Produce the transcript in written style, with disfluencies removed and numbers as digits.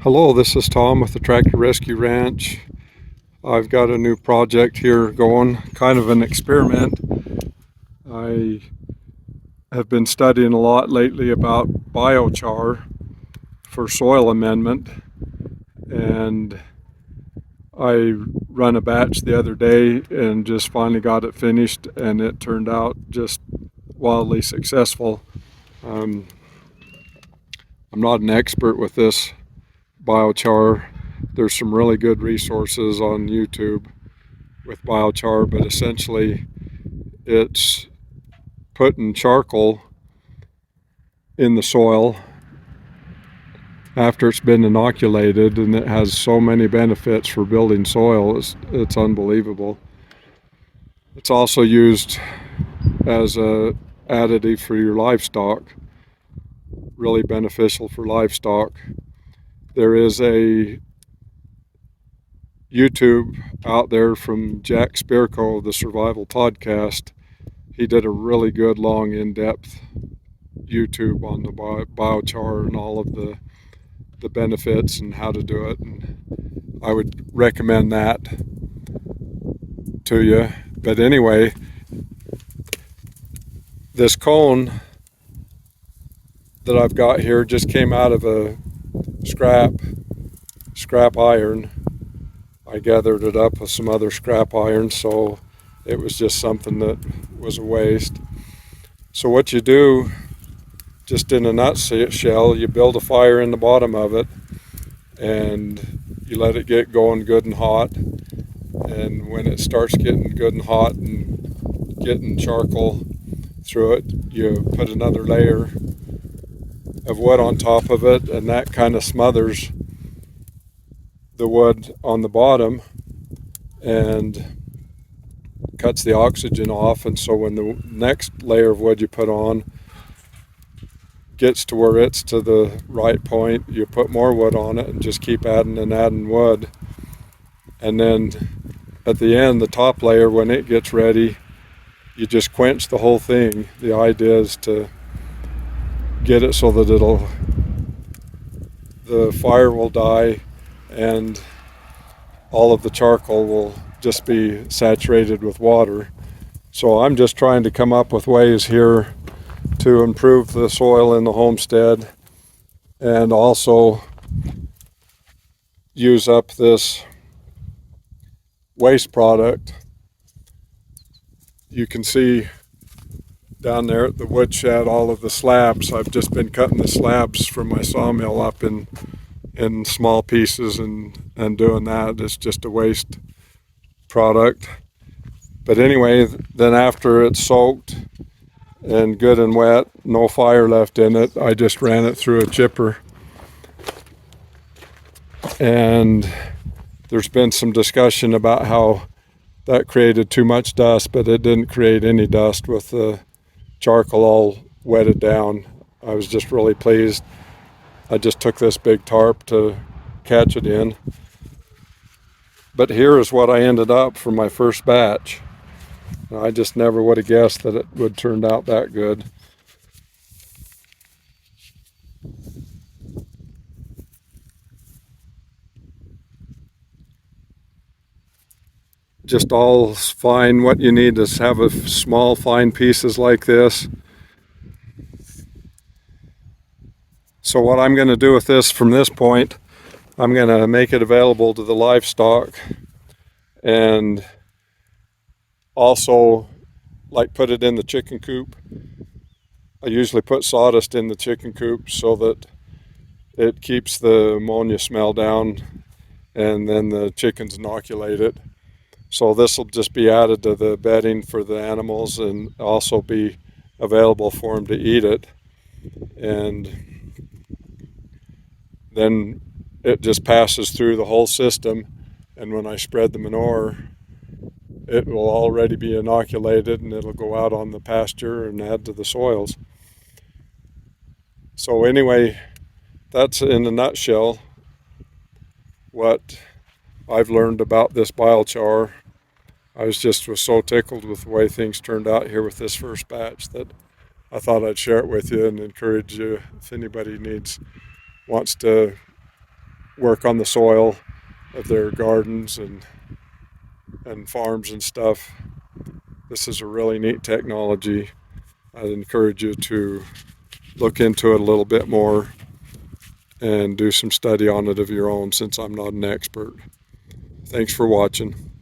Hello, this is Tom with the Tractor Rescue Ranch. I've got a new project here going, kind of an experiment. I have been studying a lot lately about biochar for soil amendment, and I run a batch the other day and just finally got it finished, and it turned out just wildly successful. Um, I'm not an expert with this biochar. There's some really good resources on YouTube with biochar, but essentially it's putting charcoal in the soil after it's been inoculated, and it has so many benefits for building soil. It's unbelievable. It's also used as a additive for your livestock, really beneficial for livestock. There is a YouTube out there from Jack Spirko, the Survival Podcast. He did a really good, long, in-depth YouTube on the biochar and all of the benefits and how to do it. And I would recommend that to you. But anyway, this cone that I've got here just came out of a scrap iron. I gathered it up with some other scrap iron, so it was just something that was a waste. So what you do, just in a nutshell, you build a fire in the bottom of it and you let it get going good and hot. And when it starts getting good and hot and getting charcoal through it, you put another layer of wood on top of it, and that kind of smothers the wood on the bottom and cuts the oxygen off. And so when the next layer of wood you put on gets to where it's to the right point, you put more wood on it and just keep adding and adding wood. And then at the end, the top layer, when it gets ready, you just quench the whole thing. The idea is to get it so that the fire will die and all of the charcoal will just be saturated with water. So I'm just trying to come up with ways here to improve the soil in the homestead and also use up this waste product. You can see down there at the woodshed all of the slabs. I've just been cutting the slabs from my sawmill up in small pieces and doing that. It's just a waste product. But anyway, then after it's soaked and good and wet, no fire left in it, I just ran it through a chipper. And there's been some discussion about how that created too much dust, but it didn't create any dust with the charcoal all wetted down. I was just really pleased. I just took this big tarp to catch it in. But here is what I ended up for my first batch. I just never would have guessed that it would turn out that good. Just all fine. What you need is have a small fine pieces like this. So what I'm going to do with this from this point, I'm going to make it available to the livestock and also like put it in the chicken coop. I usually put sawdust in the chicken coop so that it keeps the ammonia smell down, and then the chickens inoculate it. So this will just be added to the bedding for the animals and also be available for them to eat it. And then it just passes through the whole system, and when I spread the manure, it will already be inoculated and it'll go out on the pasture and add to the soils. So anyway, that's in a nutshell what I've learned about this biochar. I was so tickled with the way things turned out here with this first batch that I thought I'd share it with you and encourage you if anybody wants to work on the soil of their gardens and farms and stuff. This is a really neat technology. I'd encourage you to look into it a little bit more and do some study on it of your own, since I'm not an expert. Thanks for watching.